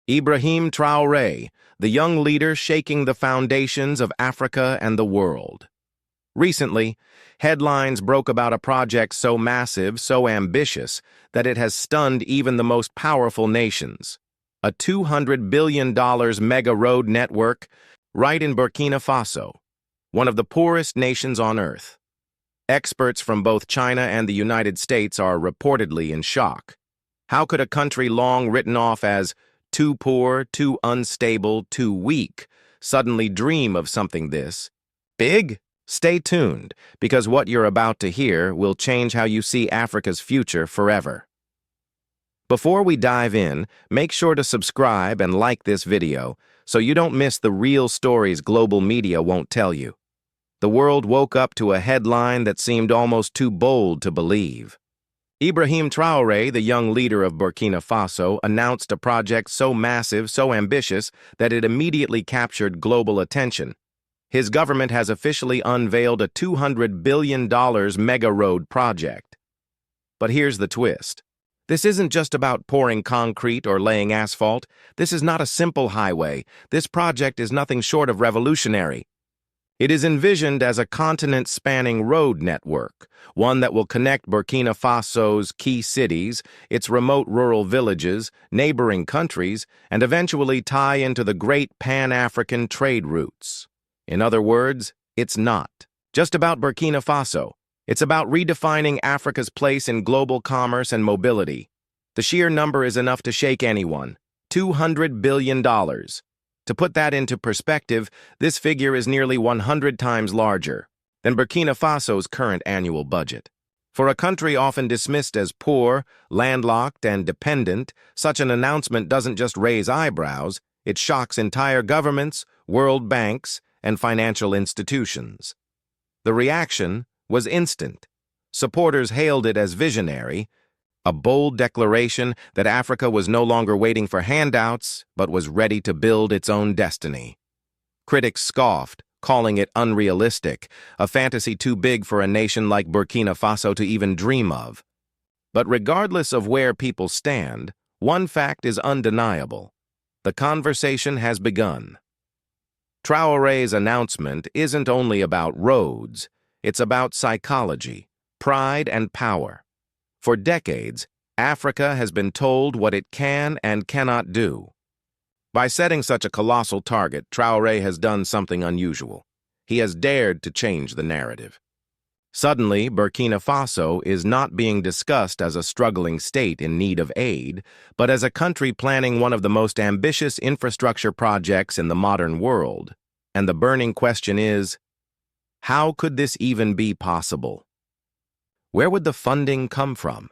Ibrahim Traoré, the young leader shaking the foundations of Africa and the world. Recently, headlines broke about a project so massive, so ambitious, that it has stunned even the most powerful nations. A $200 billion mega road network right in Burkina Faso, one of the poorest nations on Earth. Experts from both China and the United States are reportedly in shock. How could a country long written off as too poor, too unstable, too weak suddenly dream of something this big? Stay tuned, because what you're about to hear will change how you see Africa's future forever. Before we dive in, make sure to subscribe and like this video so you don't miss the real stories global media won't tell you. The world woke up to a headline that seemed almost too bold to believe. Ibrahim Traoré, the young leader of Burkina Faso, announced a project so massive, so ambitious, that it immediately captured global attention. His government has officially unveiled a $200 billion mega road project. But here's the twist. This isn't just about pouring concrete or laying asphalt. This is not a simple highway. This project is nothing short of revolutionary. It is envisioned as a continent-spanning road network, one that will connect Burkina Faso's key cities, its remote rural villages, neighboring countries, and eventually tie into the great Pan-African trade routes. In other words, it's not just about Burkina Faso. It's about redefining Africa's place in global commerce and mobility. The sheer number is enough to shake anyone. $200 billion. To put that into perspective, this figure is nearly 100 times larger than Burkina Faso's current annual budget. For a country often dismissed as poor, landlocked, and dependent, such an announcement doesn't just raise eyebrows, it shocks entire governments, world banks, and financial institutions. The reaction was instant. Supporters hailed it as visionary, a bold declaration that Africa was no longer waiting for handouts, but was ready to build its own destiny. Critics scoffed, calling it unrealistic, a fantasy too big for a nation like Burkina Faso to even dream of. But regardless of where people stand, one fact is undeniable. The conversation has begun. Traoré's announcement isn't only about roads, it's about psychology, pride, and power. For decades, Africa has been told what it can and cannot do. By setting such a colossal target, Traoré has done something unusual. He has dared to change the narrative. Suddenly, Burkina Faso is not being discussed as a struggling state in need of aid, but as a country planning one of the most ambitious infrastructure projects in the modern world. And the burning question is, how could this even be possible? Where would the funding come from?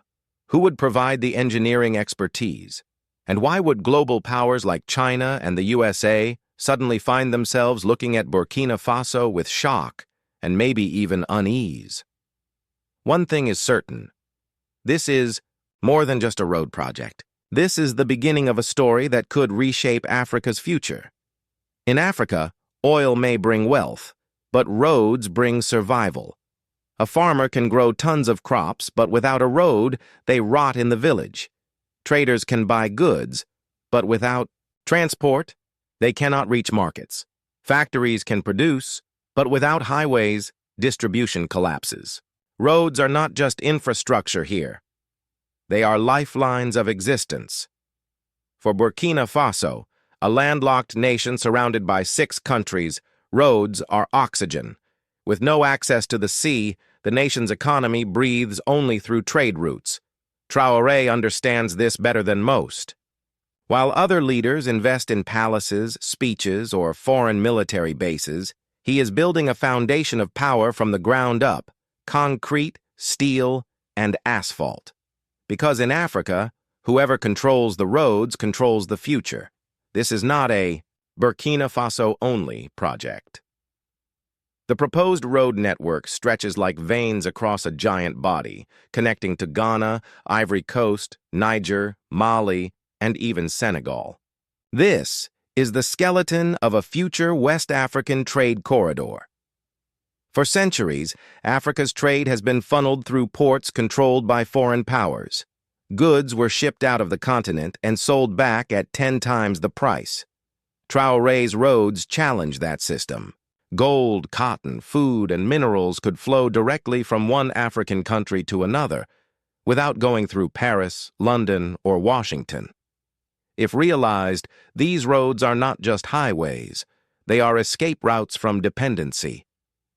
Who would provide the engineering expertise? And why would global powers like China and the USA suddenly find themselves looking at Burkina Faso with shock and maybe even unease? One thing is certain. This is more than just a road project. This is the beginning of a story that could reshape Africa's future. In Africa, oil may bring wealth, but roads bring survival. A farmer can grow tons of crops, but without a road, they rot in the village. Traders can buy goods, but without transport, they cannot reach markets. Factories can produce, but without highways, distribution collapses. Roads are not just infrastructure here. They are lifelines of existence. For Burkina Faso, a landlocked nation surrounded by 6 countries, roads are oxygen. With no access to the sea, the nation's economy breathes only through trade routes. Traoré understands this better than most. While other leaders invest in palaces, speeches, or foreign military bases, he is building a foundation of power from the ground up: concrete, steel, and asphalt. Because in Africa, whoever controls the roads controls the future. This is not a Burkina Faso-only project. The proposed road network stretches like veins across a giant body, connecting to Ghana, Ivory Coast, Niger, Mali, and even Senegal. This is the skeleton of a future West African trade corridor. For centuries, Africa's trade has been funneled through ports controlled by foreign powers. Goods were shipped out of the continent and sold back at 10 times the price. Traoré's roads challenged that system. Gold, cotton, food, and minerals could flow directly from one African country to another, without going through Paris, London, or Washington. If realized, these roads are not just highways. They are escape routes from dependency.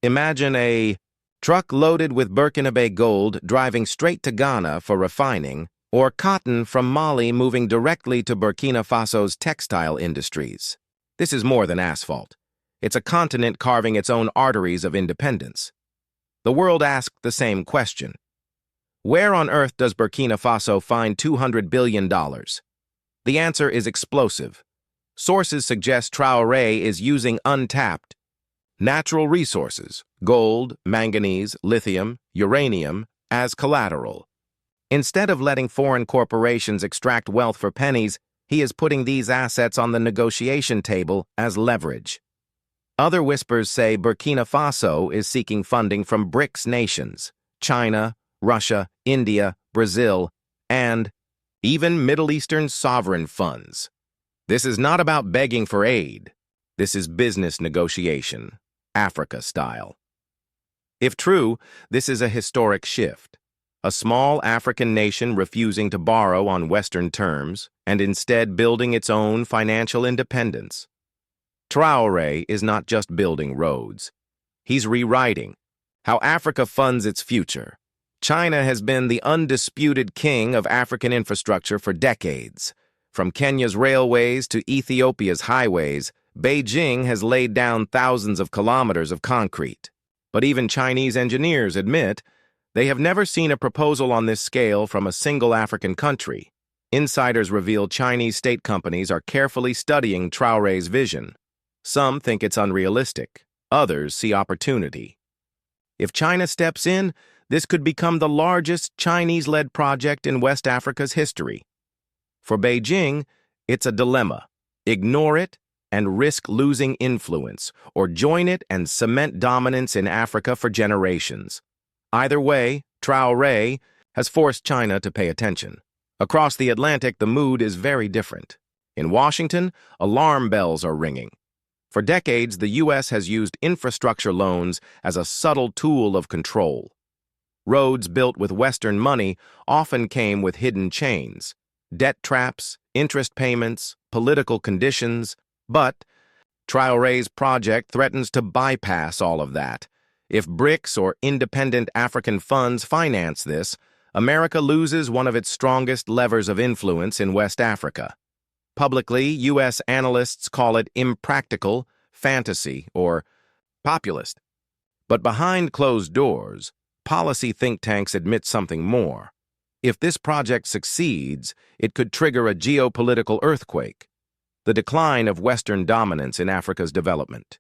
Imagine a truck loaded with Burkina Faso gold driving straight to Ghana for refining, or cotton from Mali moving directly to Burkina Faso's textile industries. This is more than asphalt. It's a continent carving its own arteries of independence. The world asked the same question. Where on earth does Burkina Faso find $200 billion? The answer is explosive. Sources suggest Traoré is using untapped natural resources, gold, manganese, lithium, uranium, as collateral. Instead of letting foreign corporations extract wealth for pennies, he is putting these assets on the negotiation table as leverage. Other whispers say Burkina Faso is seeking funding from BRICS nations, China, Russia, India, Brazil, and even Middle Eastern sovereign funds. This is not about begging for aid. This is business negotiation, Africa style. If true, this is a historic shift. A small African nation refusing to borrow on Western terms and instead building its own financial independence. Traoré is not just building roads. He's rewriting how Africa funds its future. China has been the undisputed king of African infrastructure for decades. From Kenya's railways to Ethiopia's highways, Beijing has laid down thousands of kilometers of concrete. But even Chinese engineers admit they have never seen a proposal on this scale from a single African country. Insiders reveal Chinese state companies are carefully studying Traoré's vision. Some think it's unrealistic. Others see opportunity. If China steps in, this could become the largest Chinese-led project in West Africa's history. For Beijing, it's a dilemma. Ignore it and risk losing influence, or join it and cement dominance in Africa for generations. Either way, Traoré has forced China to pay attention. Across the Atlantic, the mood is very different. In Washington, alarm bells are ringing. For decades, the U.S. has used infrastructure loans as a subtle tool of control. Roads built with Western money often came with hidden chains, debt traps, interest payments, political conditions, but Traoré's project threatens to bypass all of that. If BRICS or independent African funds finance this, America loses one of its strongest levers of influence in West Africa. Publicly, U.S. analysts call it impractical, fantasy, or populist. But behind closed doors, policy think tanks admit something more. If this project succeeds, it could trigger a geopolitical earthquake, the decline of Western dominance in Africa's development.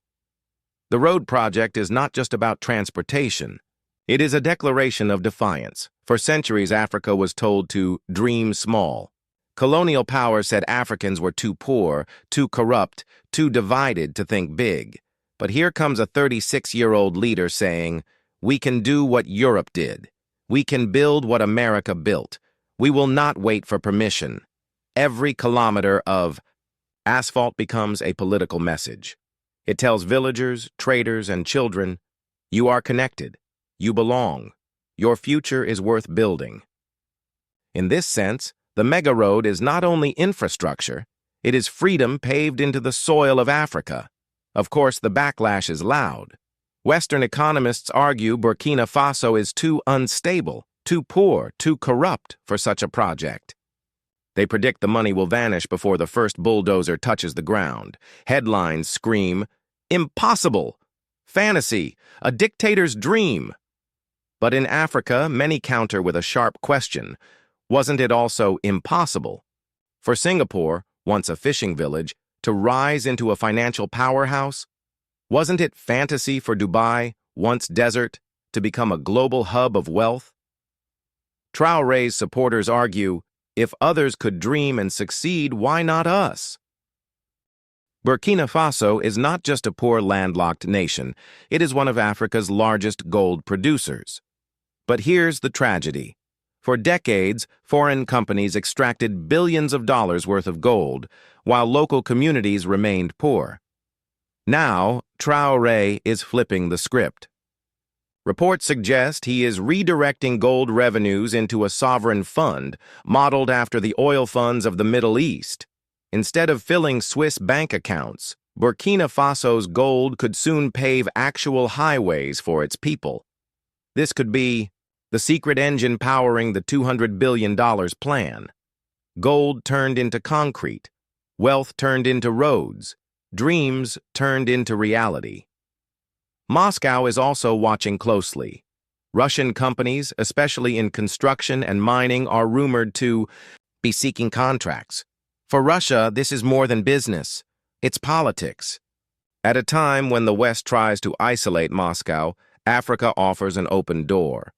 The road project is not just about transportation. It is a declaration of defiance. For centuries, Africa was told to dream small. Colonial power said Africans were too poor, too corrupt, too divided to think big. But here comes a 36-year-old leader saying, "We can do what Europe did. We can build what America built. We will not wait for permission." Every kilometer of asphalt becomes a political message. It tells villagers, traders, and children, you are connected. You belong. Your future is worth building. In this sense, the mega road is not only infrastructure, it is freedom paved into the soil of Africa. Of course, the backlash is loud. Western economists argue Burkina Faso is too unstable, too poor, too corrupt for such a project. They predict the money will vanish before the first bulldozer touches the ground. Headlines scream, "Impossible! Fantasy! A dictator's dream!" But in Africa, many counter with a sharp question. Wasn't it also impossible for Singapore, once a fishing village, to rise into a financial powerhouse? Wasn't it fantasy for Dubai, once desert, to become a global hub of wealth? Traoré's supporters argue, if others could dream and succeed, why not us? Burkina Faso is not just a poor landlocked nation, it is one of Africa's largest gold producers. But here's the tragedy. For decades, foreign companies extracted billions of dollars worth of gold, while local communities remained poor. Now, Traoré is flipping the script. Reports suggest he is redirecting gold revenues into a sovereign fund modeled after the oil funds of the Middle East. Instead of filling Swiss bank accounts, Burkina Faso's gold could soon pave actual highways for its people. This could be the secret engine powering the $200 billion plan. Gold turned into concrete, wealth turned into roads, dreams turned into reality. Moscow is also watching closely. Russian companies, especially in construction and mining, are rumored to be seeking contracts. For Russia, this is more than business. It's politics. At a time when the West tries to isolate Moscow, Africa offers an open door.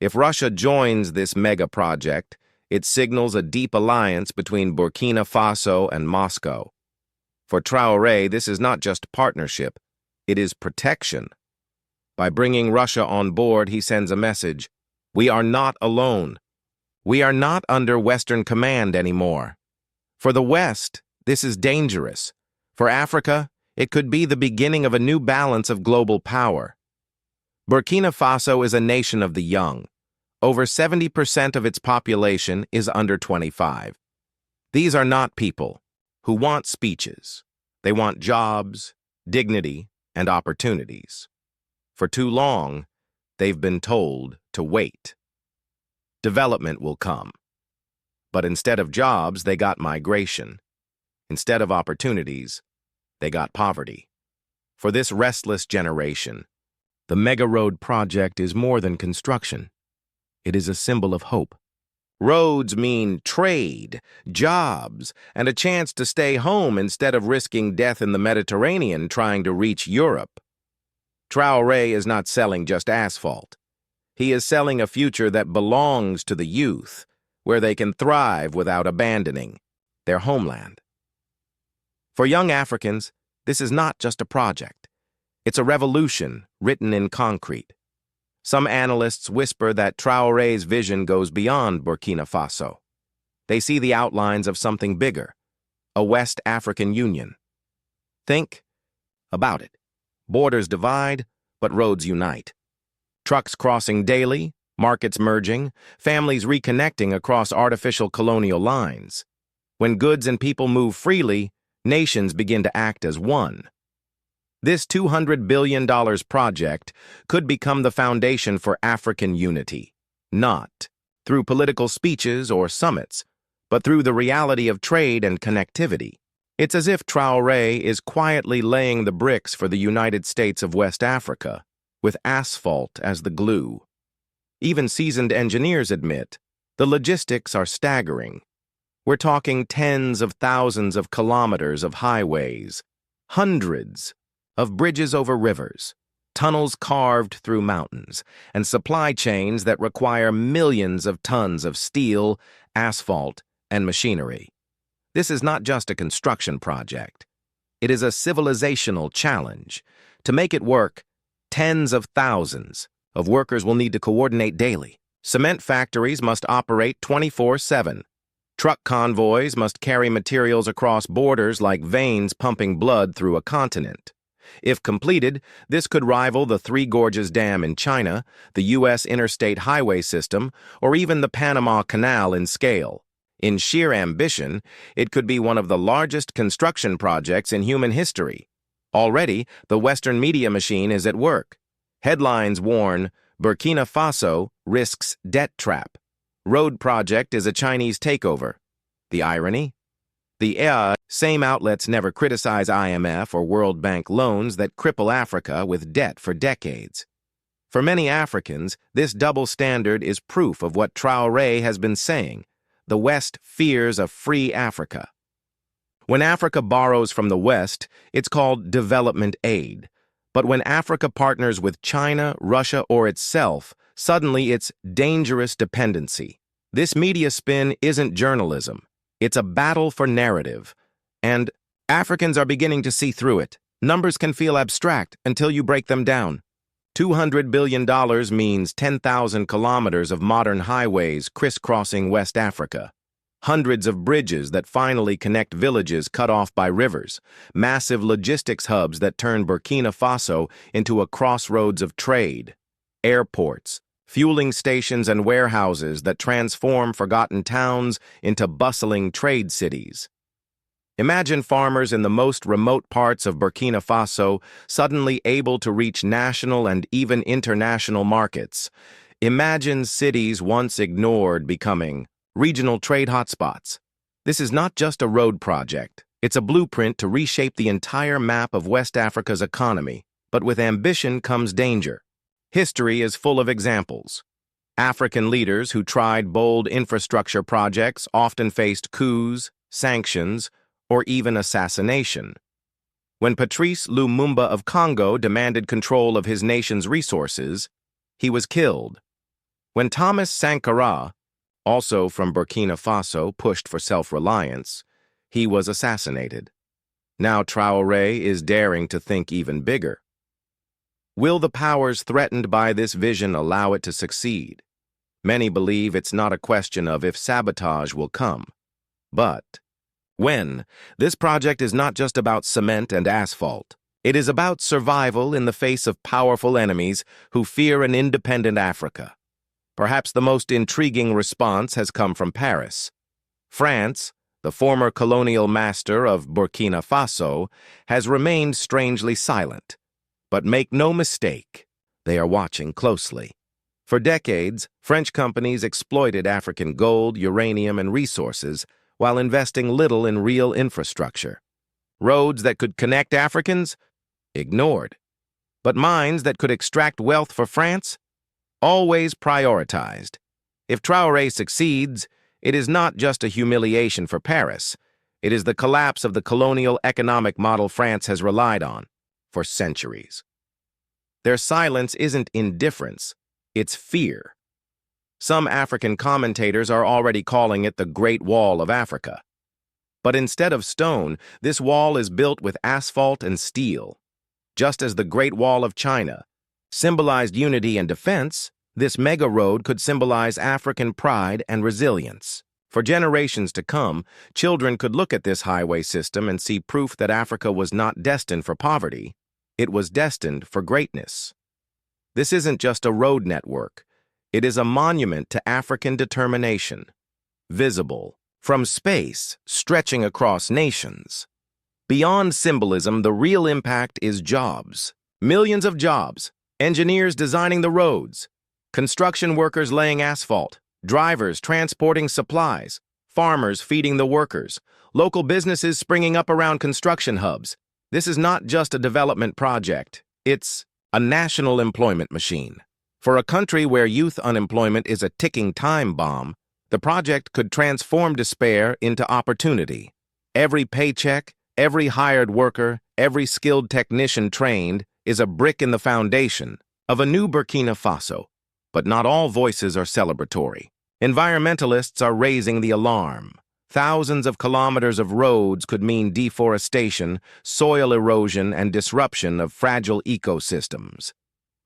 If Russia joins this mega project, it signals a deep alliance between Burkina Faso and Moscow. For Traoré, this is not just partnership, it is protection. By bringing Russia on board, he sends a message. We are not alone. We are not under Western command anymore. For the West, this is dangerous. For Africa, it could be the beginning of a new balance of global power. Burkina Faso is a nation of the young. Over 70% of its population is under 25. These are not people who want speeches. They want jobs, dignity, and opportunities. For too long, they've been told to wait. Development will come. But instead of jobs, they got migration. Instead of opportunities, they got poverty. For this restless generation, the Mega Road project is more than construction. It is a symbol of hope. Roads mean trade, jobs, and a chance to stay home instead of risking death in the Mediterranean trying to reach Europe. Traoré is not selling just asphalt. He is selling a future that belongs to the youth, where they can thrive without abandoning their homeland. For young Africans, this is not just a project. It's a revolution written in concrete. Some analysts whisper that Traoré's vision goes beyond Burkina Faso. They see the outlines of something bigger, a West African Union. Think about it. Borders divide, but roads unite. Trucks crossing daily, markets merging, families reconnecting across artificial colonial lines. When goods and people move freely, nations begin to act as one. This $200 billion project could become the foundation for African unity, not through political speeches or summits, but through the reality of trade and connectivity. It's as if Traoré is quietly laying the bricks for the United States of West Africa, with asphalt as the glue. Even seasoned engineers admit the logistics are staggering. We're talking tens of thousands of kilometers of highways, hundreds of bridges over rivers, tunnels carved through mountains, and supply chains that require millions of tons of steel, asphalt, and machinery. This is not just a construction project. It is a civilizational challenge. To make it work, tens of thousands of workers will need to coordinate daily. Cement factories must operate 24/7. Truck convoys must carry materials across borders like veins pumping blood through a continent. If completed, this could rival the Three Gorges Dam in China, the U.S. interstate highway system, or even the Panama Canal in scale. In sheer ambition, it could be one of the largest construction projects in human history. Already, the Western media machine is at work. Headlines warn, Burkina Faso risks debt trap. Road project is a Chinese takeover. The irony? The same outlets never criticize IMF or World Bank loans that cripple Africa with debt for decades. For many Africans, this double standard is proof of what Traoré has been saying. The West fears a free Africa. When Africa borrows from the West, it's called development aid. But when Africa partners with China, Russia, or itself, suddenly it's dangerous dependency. This media spin isn't journalism. It's a battle for narrative. And Africans are beginning to see through it. Numbers can feel abstract until you break them down. $200 billion means 10,000 kilometers of modern highways crisscrossing West Africa. Hundreds of bridges that finally connect villages cut off by rivers, massive logistics hubs that turn Burkina Faso into a crossroads of trade, airports, fueling stations and warehouses that transform forgotten towns into bustling trade cities. Imagine farmers in the most remote parts of Burkina Faso suddenly able to reach national and even international markets. Imagine cities once ignored becoming regional trade hotspots. This is not just a road project. It's a blueprint to reshape the entire map of West Africa's economy. But with ambition comes danger. History is full of examples. African leaders who tried bold infrastructure projects often faced coups, sanctions, or even assassination. When Patrice Lumumba of Congo demanded control of his nation's resources, he was killed. When Thomas Sankara, also from Burkina Faso, pushed for self-reliance, he was assassinated. Now Traoré is daring to think even bigger. Will the powers threatened by this vision allow it to succeed? Many believe it's not a question of if sabotage will come, but when. This project is not just about cement and asphalt. It is about survival in the face of powerful enemies who fear an independent Africa. Perhaps the most intriguing response has come from Paris. France, the former colonial master of Burkina Faso, has remained strangely silent. But make no mistake, they are watching closely. For decades, French companies exploited African gold, uranium, and resources while investing little in real infrastructure. Roads that could connect Africans? Ignored. But mines that could extract wealth for France? Always prioritized. If Traoré succeeds, it is not just a humiliation for Paris. It is the collapse of the colonial economic model France has relied on for centuries. Their silence isn't indifference, it's fear. Some African commentators are already calling it the Great Wall of Africa. But instead of stone, this wall is built with asphalt and steel. Just as the Great Wall of China symbolized unity and defense, this mega road could symbolize African pride and resilience. For generations to come, children could look at this highway system and see proof that Africa was not destined for poverty. It was destined for greatness. This isn't just a road network. It is a monument to African determination, visible from space, stretching across nations. Beyond symbolism, the real impact is jobs. Millions of jobs, engineers designing the roads, construction workers laying asphalt, drivers transporting supplies, farmers feeding the workers, local businesses springing up around construction hubs. This is not just a development project. It's a national employment machine. For a country where youth unemployment is a ticking time bomb, the project could transform despair into opportunity. Every paycheck, every hired worker, every skilled technician trained is a brick in the foundation of a new Burkina Faso. But not all voices are celebratory. Environmentalists are raising the alarm. Thousands of kilometers of roads could mean deforestation, soil erosion, and disruption of fragile ecosystems.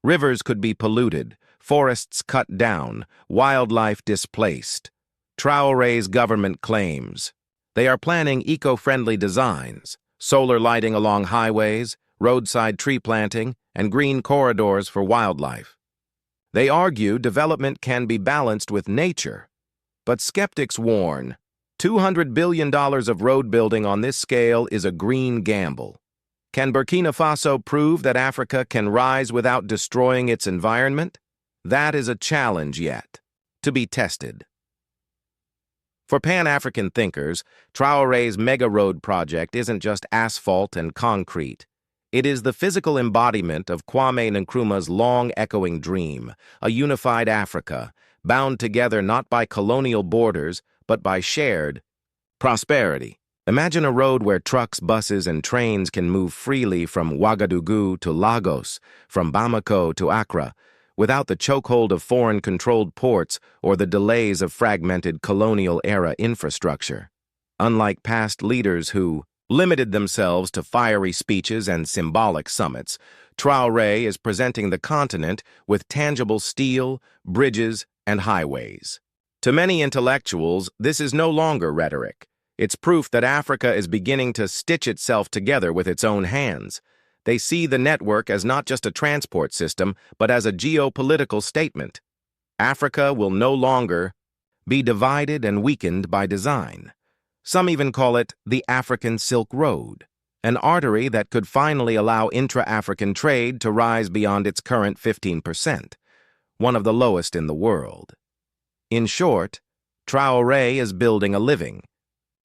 Rivers could be polluted, forests cut down, wildlife displaced. Traoré's government claims they are planning eco-friendly designs, solar lighting along highways, roadside tree planting, and green corridors for wildlife. They argue development can be balanced with nature, but skeptics warn $200 billion of road building on this scale is a green gamble. Can Burkina Faso prove that Africa can rise without destroying its environment? That is a challenge yet to be tested. For Pan-African thinkers, Traoré's mega road project isn't just asphalt and concrete. It is the physical embodiment of Kwame Nkrumah's long-echoing dream, a unified Africa, bound together not by colonial borders, but by shared prosperity. Imagine a road where trucks, buses, and trains can move freely from Ouagadougou to Lagos, from Bamako to Accra, without the chokehold of foreign-controlled ports or the delays of fragmented colonial-era infrastructure. Unlike past leaders who limited themselves to fiery speeches and symbolic summits, Traoré is presenting the continent with tangible steel, bridges, and highways. To many intellectuals, this is no longer rhetoric. It's proof that Africa is beginning to stitch itself together with its own hands. They see the network as not just a transport system, but as a geopolitical statement. Africa will no longer be divided and weakened by design. Some even call it the African Silk Road, an artery that could finally allow intra-African trade to rise beyond its current 15%, one of the lowest in the world. In short, Traoré is building a living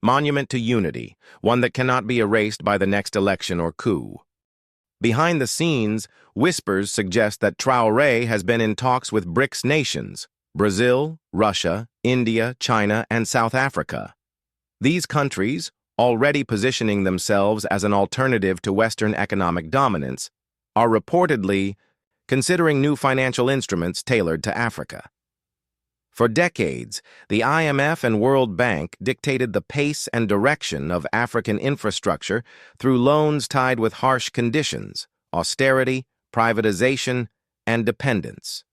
monument to unity, one that cannot be erased by the next election or coup. Behind the scenes, whispers suggest that Traoré has been in talks with BRICS nations, Brazil, Russia, India, China, and South Africa. These countries, already positioning themselves as an alternative to Western economic dominance, are reportedly considering new financial instruments tailored to Africa. For decades, the IMF and World Bank dictated the pace and direction of African infrastructure through loans tied with harsh conditions, austerity, privatization, and dependence.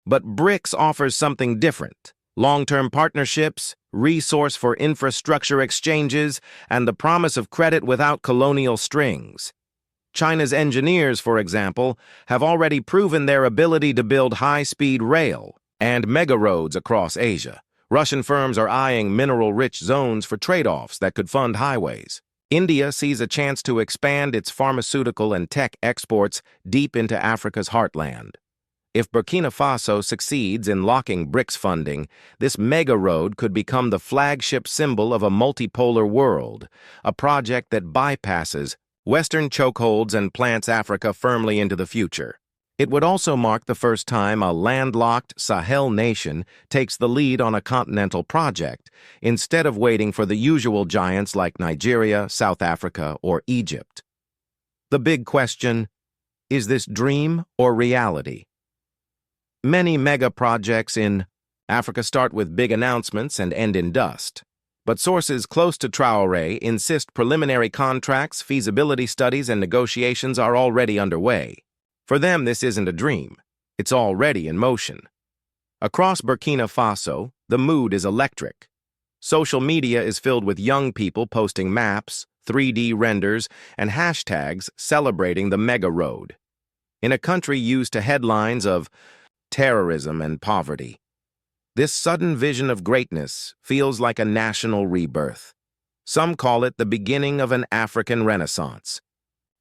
But BRICS offers something different: long-term partnerships, resource for infrastructure exchanges, and the promise of credit without colonial strings. China's engineers, for example, have already proven their ability to build high-speed rail and mega-roads across Asia. Russian firms are eyeing mineral-rich zones for trade-offs that could fund highways. India sees a chance to expand its pharmaceutical and tech exports deep into Africa's heartland. If Burkina Faso succeeds in locking BRICS funding, this mega-road could become the flagship symbol of a multipolar world, a project that bypasses Western chokeholds and plants Africa firmly into the future. It would also mark the first time a landlocked Sahel nation takes the lead on a continental project, instead of waiting for the usual giants like Nigeria, South Africa, or Egypt. The big question: is this dream or reality? Many mega projects in Africa start with big announcements and end in dust. But sources close to Traoré insist preliminary contracts, feasibility studies, and negotiations are already underway. For them, this isn't a dream. It's already in motion. Across Burkina Faso, the mood is electric. Social media is filled with young people posting maps, 3D renders, and hashtags celebrating the mega road. In a country used to headlines of terrorism and poverty, this sudden vision of greatness feels like a national rebirth. Some call it the beginning of an African Renaissance.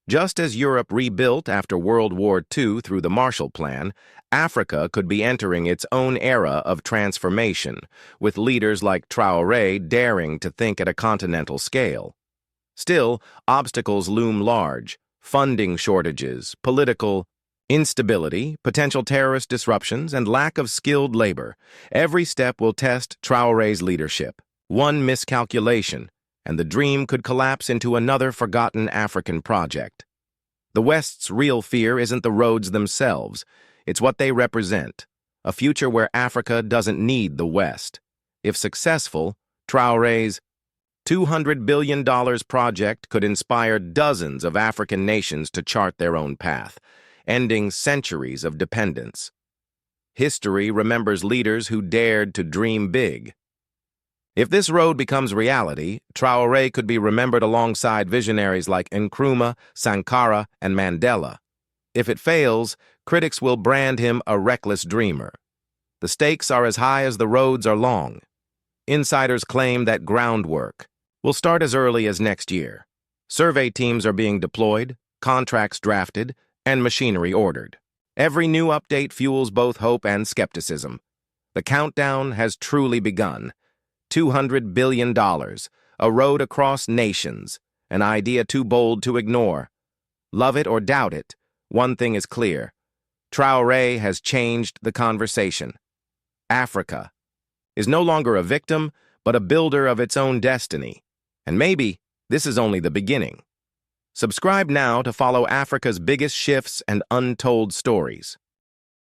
Just as Europe rebuilt after World War II through the Marshall Plan, Africa could be entering its own era of transformation, with leaders like Traoré daring to think at a continental scale. Still, obstacles loom large: funding shortages, political instability, potential terrorist disruptions, and lack of skilled labor. Every step will test Traoré's leadership. One miscalculation, and the dream could collapse into another forgotten African project. The West's real fear isn't the roads themselves, it's what they represent: a future where Africa doesn't need the West. If successful, Traoré's $200 billion project could inspire dozens of African nations to chart their own path, ending centuries of dependence. History remembers leaders who dared to dream big. If this road becomes reality, Traoré could be remembered alongside visionaries like Nkrumah, Sankara, and Mandela. If it fails, critics will brand him a reckless dreamer. The stakes are as high as the roads are long. Insiders claim that groundwork will start as early as next year. Survey teams are being deployed, contracts drafted, and machinery ordered. Every new update fuels both hope and skepticism. The countdown has truly begun. $200 billion, a road across nations, an idea too bold to ignore. Love it or doubt it, one thing is clear: Traoré has changed the conversation. Africa is no longer a victim, but a builder of its own destiny. And maybe this is only the beginning. Subscribe now to follow Africa's biggest shifts and untold stories.